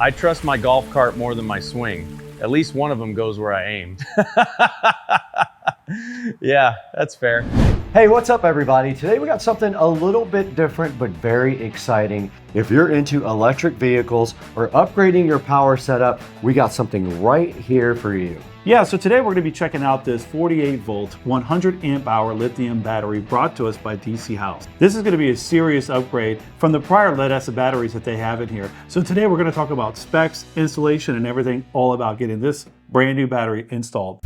I trust my golf cart more than my swing. At least one of them goes where I aim. Yeah, that's fair. Hey, what's up everybody? Today we got something a little bit different but very exciting. If you're into electric vehicles or upgrading your power setup, we got something right here for you. Yeah, so today we're going to be checking out this 48 volt, 100 amp hour lithium battery brought to us by DCHouse. This is going to be a serious upgrade from the prior lead acid batteries that they have in here. So today we're going to talk about specs, installation, and everything all about getting this brand new battery installed.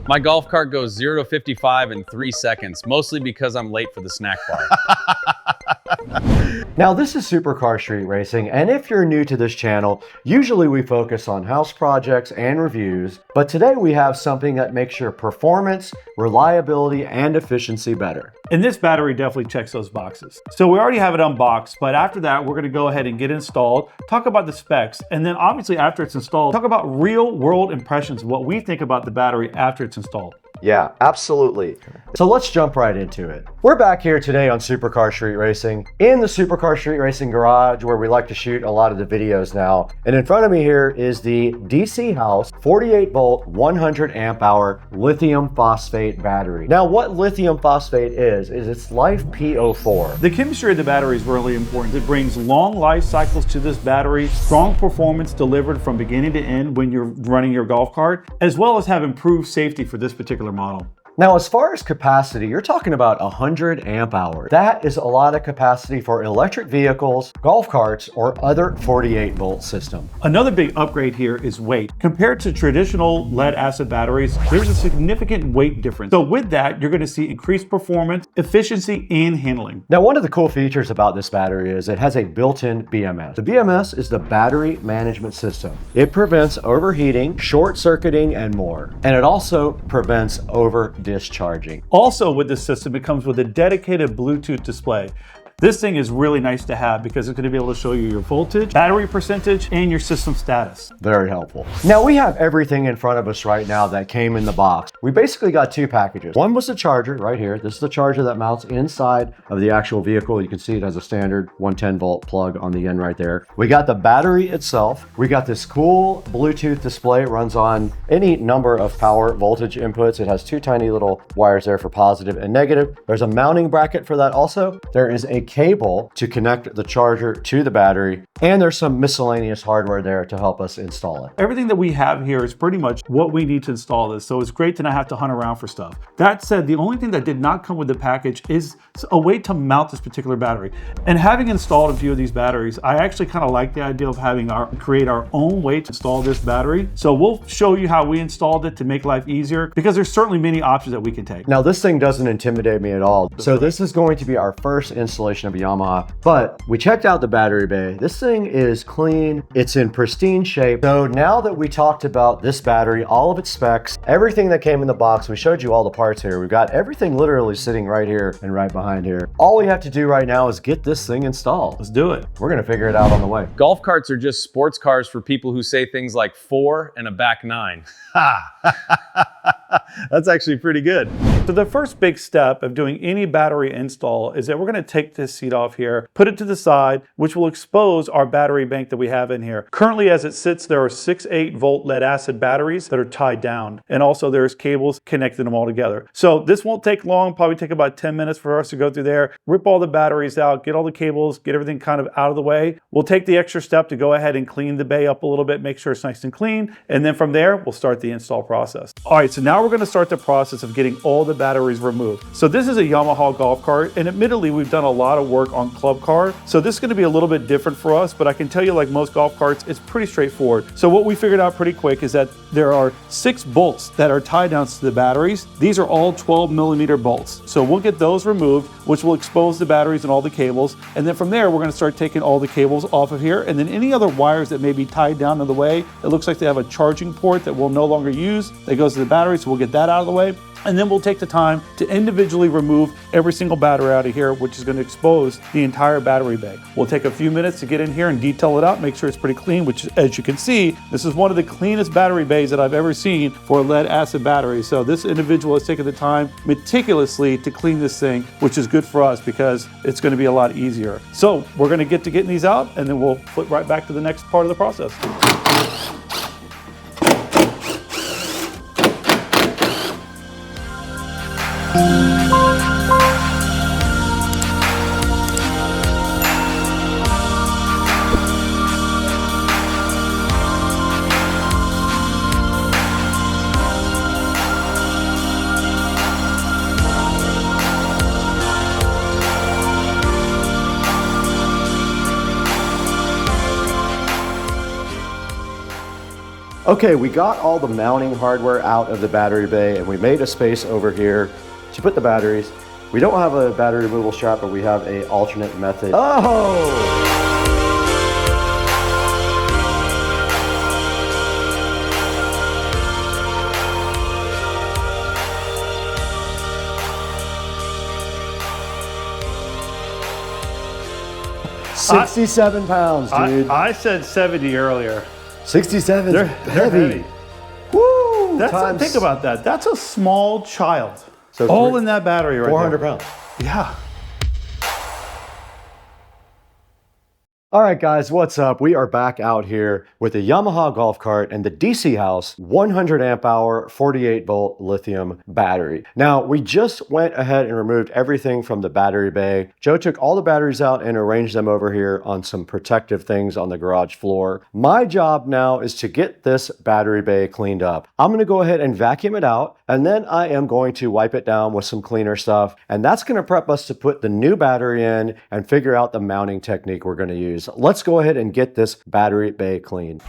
My golf cart goes 0 to 55 in 3 seconds, mostly because I'm late for the snack bar. Now this is Supercar Street Racing, and if you're new to this channel, usually we focus on house projects and reviews, but today we have something that makes your performance, reliability, and efficiency better. And this battery definitely checks those boxes. So we already have it unboxed, but after that, we're gonna go ahead and get it installed, talk about the specs, and then obviously after it's installed, talk about real world impressions, what we think about the battery after it's installed. Yeah, absolutely. So let's jump right into it. We're back here today on Supercar Street Racing in the Supercar Street Racing garage where we like to shoot a lot of the videos now. And in front of me here is the DCHouse 48 volt 100 amp hour lithium phosphate battery. Now what lithium phosphate is it's life PO4. The chemistry of the battery is really important. It brings long life cycles to this battery, strong performance delivered from beginning to end when you're running your golf cart, as well as have improved safety for this particular model. Now, as far as capacity, you're talking about 100 amp hours. That is a lot of capacity for electric vehicles, golf carts, or other 48 volt system. Another big upgrade here is weight. Compared to traditional lead acid batteries, there's a significant weight difference. So with that, you're going to see increased performance, efficiency, and handling. Now, one of the cool features about this battery is it has a built-in BMS. The BMS is the battery management system. It prevents overheating, short circuiting, and more. And it also prevents over discharging. Also with this system, it comes with a dedicated Bluetooth display. This thing is really nice to have because it's going to be able to show you your voltage, battery percentage, and your system status. Very helpful. Now we have everything in front of us right now that came in the box. We basically got two packages. One was the charger right here. This is the charger that mounts inside of the actual vehicle. You can see it has a standard 110 volt plug on the end right there. We got the battery itself. We got this cool Bluetooth display. It runs on any number of power voltage inputs. It has two tiny little wires there for positive and negative. There's a mounting bracket for that also. There is a cable to connect the charger to the battery, and there's some miscellaneous hardware there to help us install it. Everything that we have here is pretty much what we need to install this, so it's great to not have to hunt around for stuff. That said, the only thing that did not come with the package is a way to mount this particular battery. And having installed a few of these batteries, I actually kind of like the idea of having create our own way to install this battery. So we'll show you how we installed it to make life easier, because there's certainly many options that we can take. Now this thing doesn't intimidate me at all. So this is going to be our first installation of a Yamaha, but we checked out the battery bay. This thing is clean. It's in pristine shape. So now that we talked about this battery, all of its specs, everything that came in the box, we showed you all the parts here. We've got everything literally sitting right here and right behind here. All we have to do right now is get this thing installed. Let's do it. We're gonna figure it out on the way. Golf carts are just sports cars for people who say things like 4 and a back 9. That's actually pretty good. So the first big step of doing any battery install is that we're going to take this seat off here, put it to the side, which will expose our battery bank that we have in here. Currently, as it sits, there are 6 8-volt lead acid batteries that are tied down, and also there's cables connecting them all together. So this won't take long, probably take about 10 minutes for us to go through there, rip all the batteries out, get all the cables, get everything kind of out of the way. We'll take the extra step to go ahead and clean the bay up a little bit, make sure it's nice and clean, and then from there, we'll start the install process. All right, so now we're going to start the process of getting all the batteries removed. So this is a Yamaha golf cart, and admittedly we've done a lot of work on club car, so this is going to be a little bit different for us, but I can tell you, like most golf carts, it's pretty straightforward. So what we figured out pretty quick is that there are 6 bolts that are tie downs to the batteries. These are all 12mm bolts. So we'll get those removed, which will expose the batteries and all the cables, and then from there we're going to start taking all the cables off of here, and then any other wires that may be tied down in the way. It looks like they have a charging port that we'll no longer use that goes to the battery, so we'll get that out of the way. And then we'll take the time to individually remove every single battery out of here, which is going to expose the entire battery bay. We'll take a few minutes to get in here and detail it out, make sure it's pretty clean, which as you can see, this is one of the cleanest battery bays that I've ever seen for a lead acid battery. So this individual has taken the time meticulously to clean this thing, which is good for us because it's going to be a lot easier. So we're going to get to getting these out, and then we'll flip right back to the next part of the process. Okay, we got all the mounting hardware out of the battery bay, and we made a space over here to put the batteries. We don't have a battery removal strap, but we have an alternate method. Oh! 67 pounds, dude. I said 70 earlier. 67 They're heavy. heavy. Woo! Think about that. That's a small child. So all in that battery right 400 there. pounds. Yeah. All right, guys, what's up? We are back out here with the Yamaha golf cart and the DCHouse 100 amp hour 48 volt lithium battery. Now, we just went ahead and removed everything from the battery bay. Joe took all the batteries out and arranged them over here on some protective things on the garage floor. My job now is to get this battery bay cleaned up. I'm gonna go ahead and vacuum it out, and then I am going to wipe it down with some cleaner stuff, and that's gonna prep us to put the new battery in and figure out the mounting technique we're gonna use. Let's go ahead and get this battery bay clean.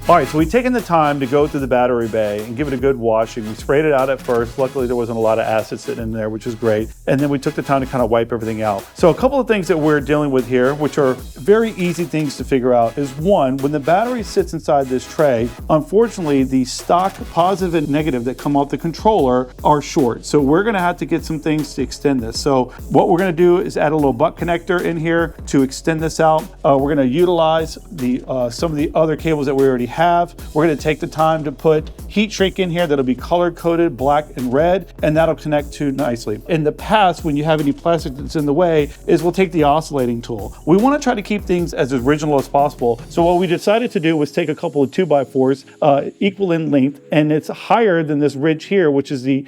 All right, so we've taken the time to go through the battery bay and give it a good washing. We sprayed it out at first. Luckily, there wasn't a lot of acid sitting in there, which is great. And then we took the time to kind of wipe everything out. So a couple of things that we're dealing with here, which are very easy things to figure out, is one, when the battery sits inside this tray, unfortunately, the stock positive and negative that come off the controller are short. So we're gonna have to get some things to extend this. So what we're gonna do is add a little butt connector in here to extend this out. We're gonna utilize the some of the other cables that we already have. We're going to take the time to put heat shrink in here that'll be color coded black and red, and that'll connect to nicely. In the past, when you have any plastic that's in the way, is we'll take the oscillating tool. We want to try to keep things as original as possible. So what we decided to do was take a couple of 2x4s equal in length, and it's higher than this ridge here, which is the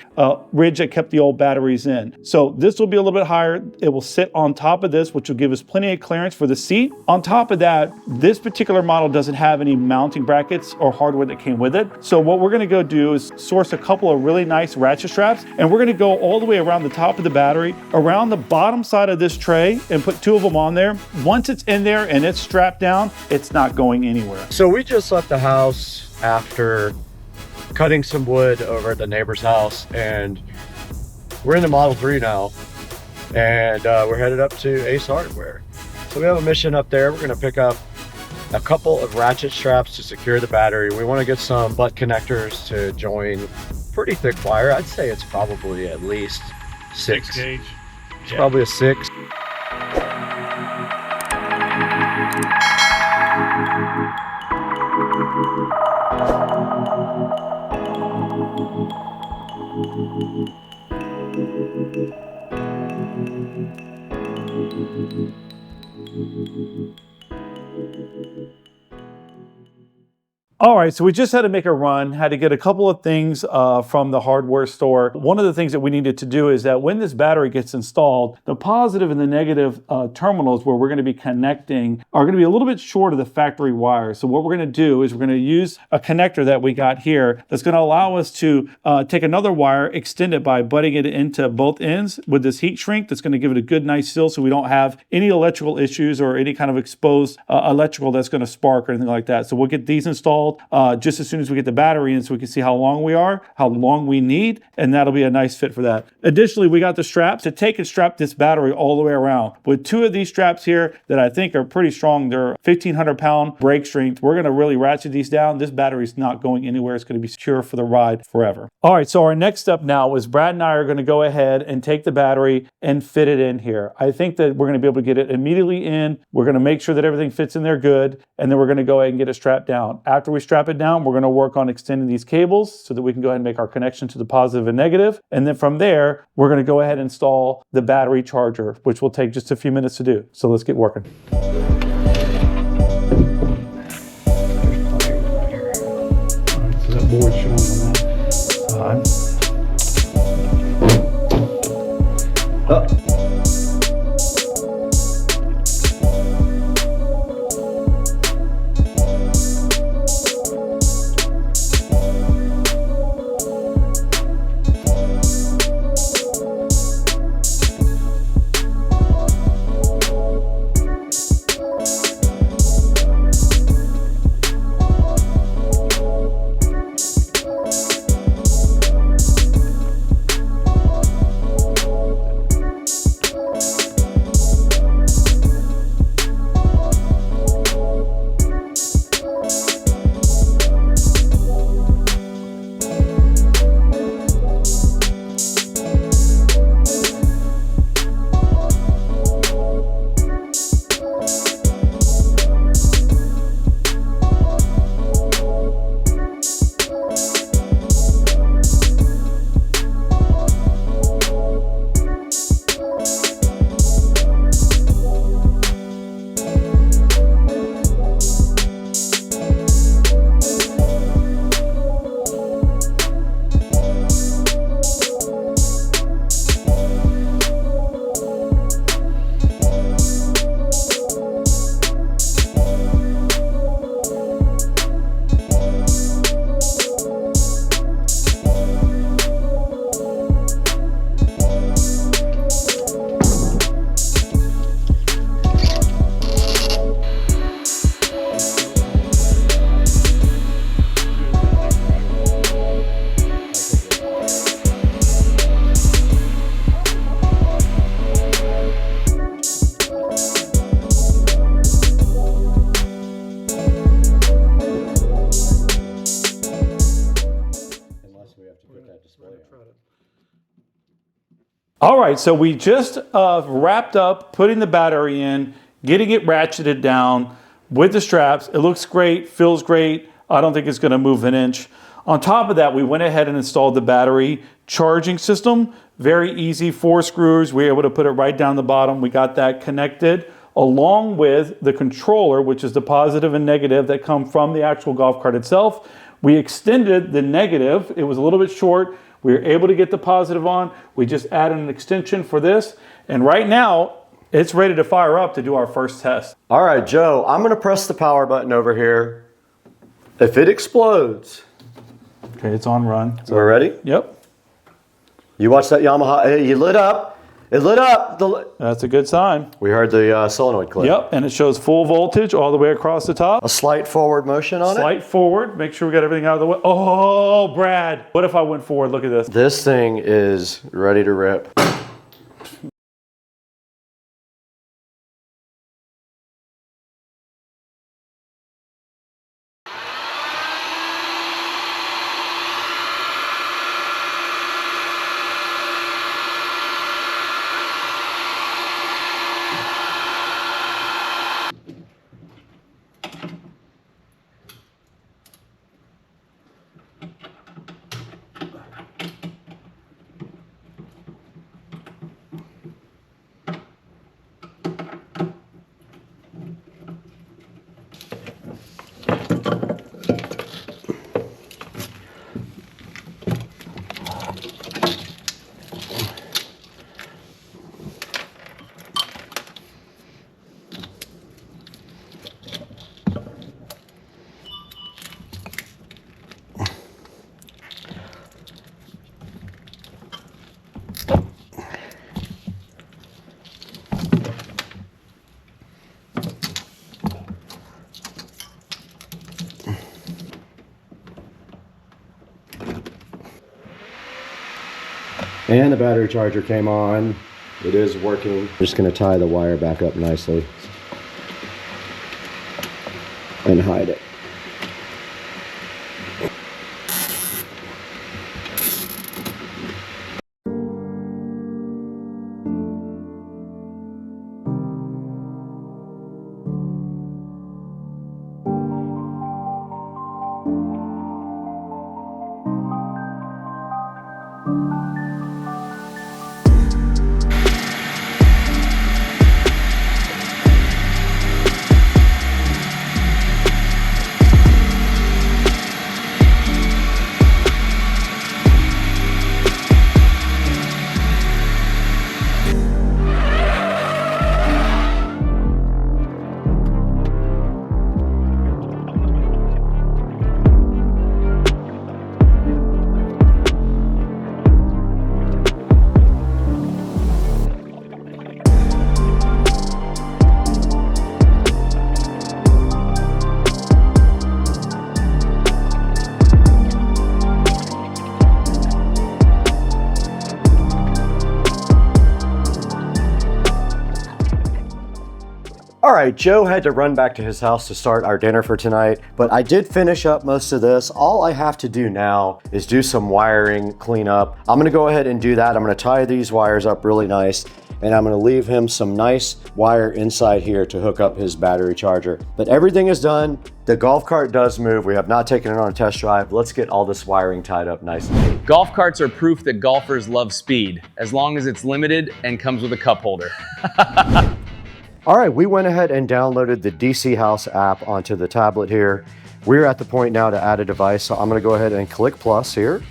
ridge that kept the old batteries in. So this will be a little bit higher. It will sit on top of this, which will give us plenty of clearance for the seat. On top of that, this particular model doesn't have any mounting brackets or hardware that came with it. So what we're gonna go do is source a couple of really nice ratchet straps, and we're gonna go all the way around the top of the battery, around the bottom side of this tray, and put two of them on there. Once it's in there and it's strapped down, it's not going anywhere. So we just left the house after cutting some wood over at the neighbor's house, and we're in the Model 3 now, and we're headed up to Ace Hardware. So we have a mission up there. We're gonna pick up a couple of ratchet straps to secure the battery. We want to get some butt connectors to join pretty thick wire. I'd say it's probably at least 6 gauge. It's probably a 6. All right, so we just had to make a run, had to get a couple of things from the hardware store. One of the things that we needed to do is that when this battery gets installed, the positive and the negative terminals where we're going to be connecting are going to be a little bit short of the factory wire. So what we're going to do is we're going to use a connector that we got here that's going to allow us to take another wire, extend it by butting it into both ends with this heat shrink that's going to give it a good nice seal so we don't have any electrical issues or any kind of exposed electrical that's going to spark or anything like that. So we'll get these installed just as soon as we get the battery in so we can see how long we are, how long we need, and that'll be a nice fit for that. Additionally, we got the straps to take and strap this battery all the way around. With two of these straps here that I think are pretty strong, they're 1,500 pound brake strength. We're going to really ratchet these down. This battery's not going anywhere. It's going to be secure for the ride forever. All right, so our next step now is Brad and I are going to go ahead and take the battery and fit it in here. I think that we're going to be able to get it immediately in. We're going to make sure that everything fits in there good, and then we're going to go ahead and get it strapped down. After we strap it down, we're going to work on extending these cables so that we can go ahead and make our connection to the positive and negative. And then from there, we're going to go ahead and install the battery charger, which will take just a few minutes to do. So let's get working. All right, so that board's showing on that side. All right, so we just wrapped up putting the battery in, getting it ratcheted down with the straps. It looks great, feels great. I don't think it's going to move an inch. On top of that, we went ahead and installed the battery charging system. Very easy, 4 screws. We were able to put it right down the bottom. We got that connected along with the controller, which is the positive and negative that come from the actual golf cart itself. We extended the negative. It was a little bit short. We were able to get the positive on. We just added an extension for this. And right now, it's ready to fire up to do our first test. All right, Joe, I'm going to press the power button over here. If it explodes. Okay, it's on run. So we're ready? Yep. You watch that Yamaha. Hey, you lit up. It lit up. That's a good sign. We heard the solenoid click. Yep, and it shows full voltage all the way across the top. A slight forward motion on it. Slight forward. Make sure we got everything out of the way. Oh, Brad. What if I went forward? Look at this. This thing is ready to rip. And the battery charger came on. It is working. I'm just gonna tie the wire back up nicely and hide it. All right, Joe had to run back to his house to start our dinner for tonight, but I did finish up most of this. All I have to do now is do some wiring cleanup. I'm gonna go ahead and do that. I'm gonna tie these wires up really nice, and I'm gonna leave him some nice wire inside here to hook up his battery charger. But everything is done. The golf cart does move. We have not taken it on a test drive. Let's get all this wiring tied up nice and neat. Golf carts are proof that golfers love speed, as long as it's limited and comes with a cup holder. All right, we went ahead and downloaded the DCHouse app onto the tablet here. We're at the point now to add a device, so I'm gonna go ahead and click plus here.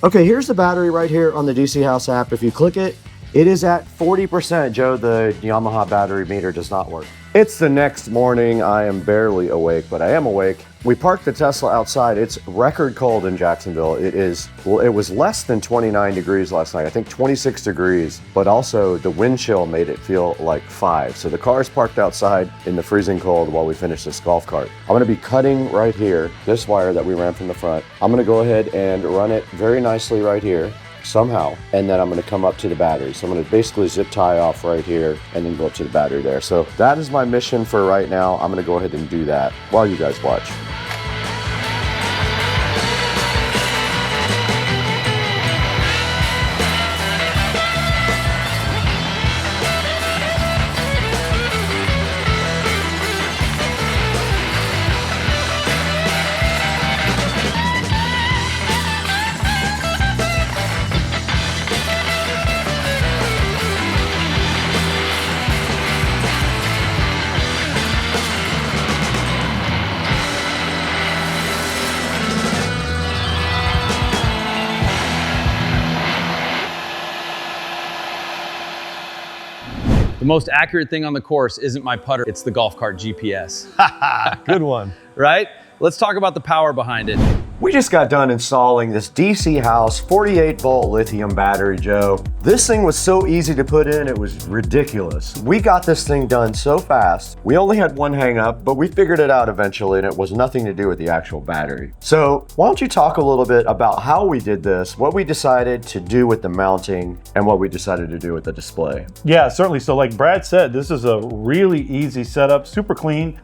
Okay, here's the battery right here on the DCHouse app. If you click it, it is at 40%. Joe, the Yamaha battery meter does not work. It's the next morning. I am barely awake, but I am awake. We parked the Tesla outside. It's record cold in Jacksonville. It was less than 29 degrees last night. I think 26 degrees, but also the wind chill made it feel like 5. So the car is parked outside in the freezing cold while we finish this golf cart. I'm gonna be cutting right here, this wire that we ran from the front. I'm gonna go ahead and run it very nicely right here, somehow, and then I'm going to come up to the battery. So I'm going to basically zip tie off right here and then go up to the battery there. So that is my mission for right now. I'm going to go ahead and do that while you guys watch. The most accurate thing on the course isn't my putter, it's the golf cart GPS. Good one. Right? Let's talk about the power behind it. We just got done installing this DCHouse 48V lithium battery, Joe. This thing was so easy to put in, it was ridiculous. We got this thing done so fast. We only had one hang up, but we figured it out eventually, and it was nothing to do with the actual battery. So why don't you talk a little bit about how we did this, what we decided to do with the mounting, and what we decided to do with the display. Yeah, certainly. So like Brad said, this is a really easy setup, super clean.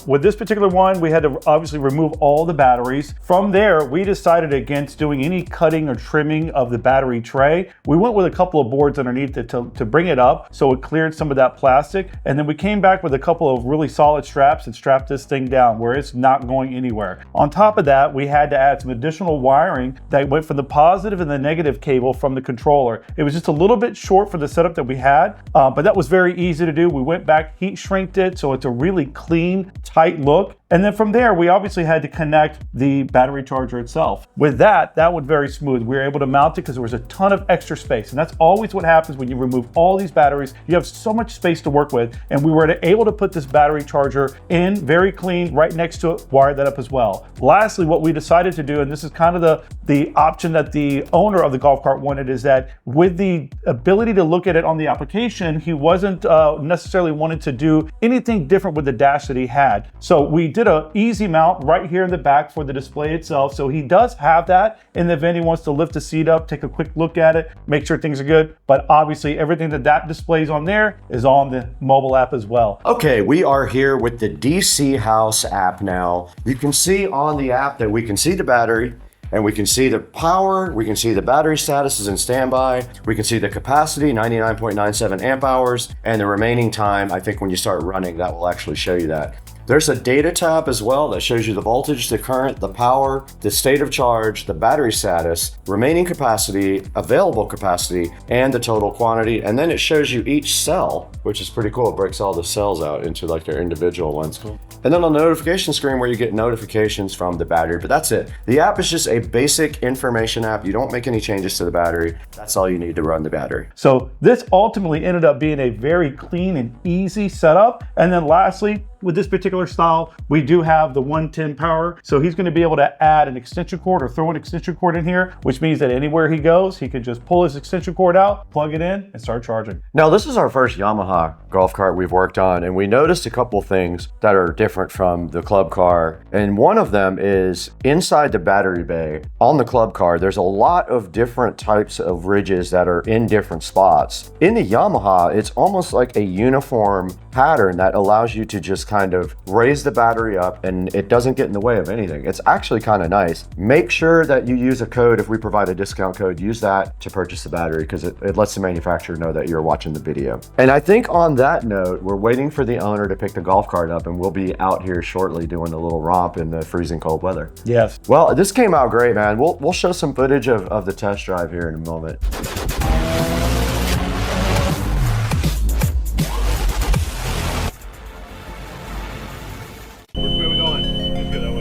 With this particular one, we had to obviously remove all the batteries. From there, we decided against doing any cutting or trimming of the battery tray. We went with a couple of boards underneath it to bring it up so it cleared some of that plastic. And then we came back with a couple of really solid straps and strapped this thing down where it's not going anywhere. On top of that, we had to add some additional wiring that went from the positive and the negative cable from the controller. It was just a little bit short for the setup that we had, but that was very easy to do. We went back, heat shrinked it, so it's a really clean, tight look. And then from there, we obviously had to connect the battery charger itself. With that went very smooth. We were able to mount it because there was a ton of extra space. And that's always what happens when you remove all these batteries. You have so much space to work with. And we were able to put this battery charger in very clean, right next to it, wire that up as well. Lastly, what we decided to do, and this is kind of the option that the owner of the golf cart wanted, is that with the ability to look at it on the application, he wasn't necessarily wanting to do anything different with the dash that he had. So we did did an easy mount right here in the back for the display itself. So he does have that in the event he wants to lift the seat up, take a quick look at it, make sure things are good. But obviously everything that displays on there is on the mobile app as well. Okay, we are here with the DCHouse app now. You can see on the app that we can see the battery, and we can see the power, we can see the battery status is in standby, we can see the capacity, 99.97 amp hours, and the remaining time. I think when you start running, that will actually show you that. There's a data tab as well that shows you the voltage, the current, the power, the state of charge, the battery status, remaining capacity, available capacity, and the total quantity. And then it shows you each cell, which is pretty cool. It breaks all the cells out into like their individual ones. Cool. And then on the notification screen where you get notifications from the battery, but that's it. The app is just a basic information app. You don't make any changes to the battery. That's all you need to run the battery. So this ultimately ended up being a very clean and easy setup. And then lastly, with this particular style, we do have the 110 power. So he's going to be able to add an extension cord or throw an extension cord in here, which means that anywhere he goes, he can just pull his extension cord out, plug it in, and start charging. Now, this is our first Yamaha golf cart we've worked on, and we noticed a couple things that are different from the club car. And one of them is inside the battery bay on the club car, there's a lot of different types of ridges that are in different spots. In the Yamaha, it's almost like a uniform pattern that allows you to just kind of raise the battery up and it doesn't get in the way of anything. It's actually kind of nice. Make sure that you use a code. If we provide a discount code, use that to purchase the battery because it lets the manufacturer know that you're watching the video. And I think on that note, we're waiting for the owner to pick the golf cart up and we'll be out here shortly doing a little romp in the freezing cold weather. Yes. Well, this came out great, man. We'll show some footage of the test drive here in a moment.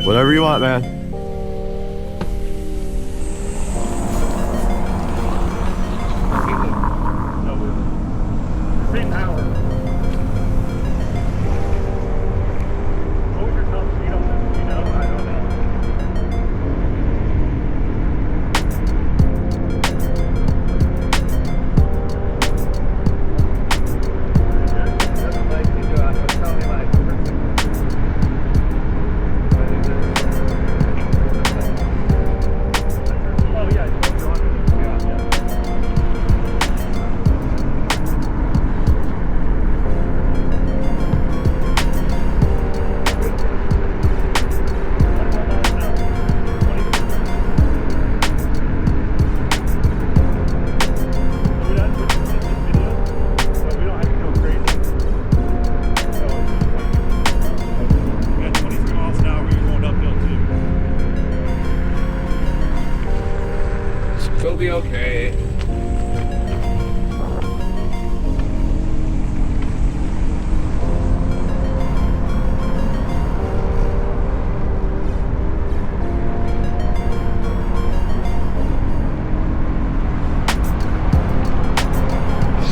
Whatever you want, man. Same power. What was your top speed on this? You know, I don't know. It'll be okay.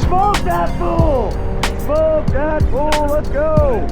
Smoke that fool! Smoke that fool! Let's go!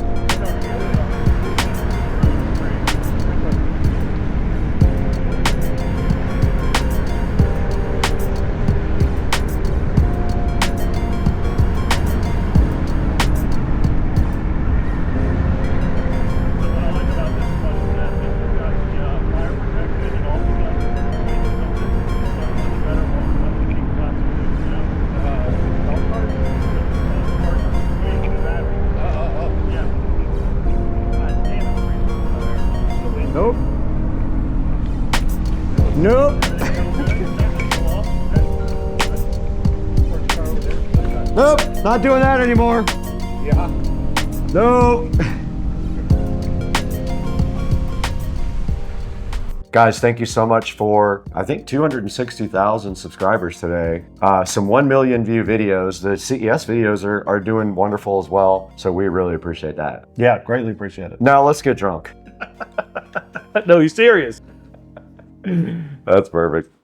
Nope. Nope. Nope. Not doing that anymore. Yeah. Nope. Guys, thank you so much for, I think, 260,000 subscribers today. Some 1 million view videos. The CES videos are doing wonderful as well. So we really appreciate that. Yeah, greatly appreciate it. Now let's get drunk. No, he's serious. That's perfect.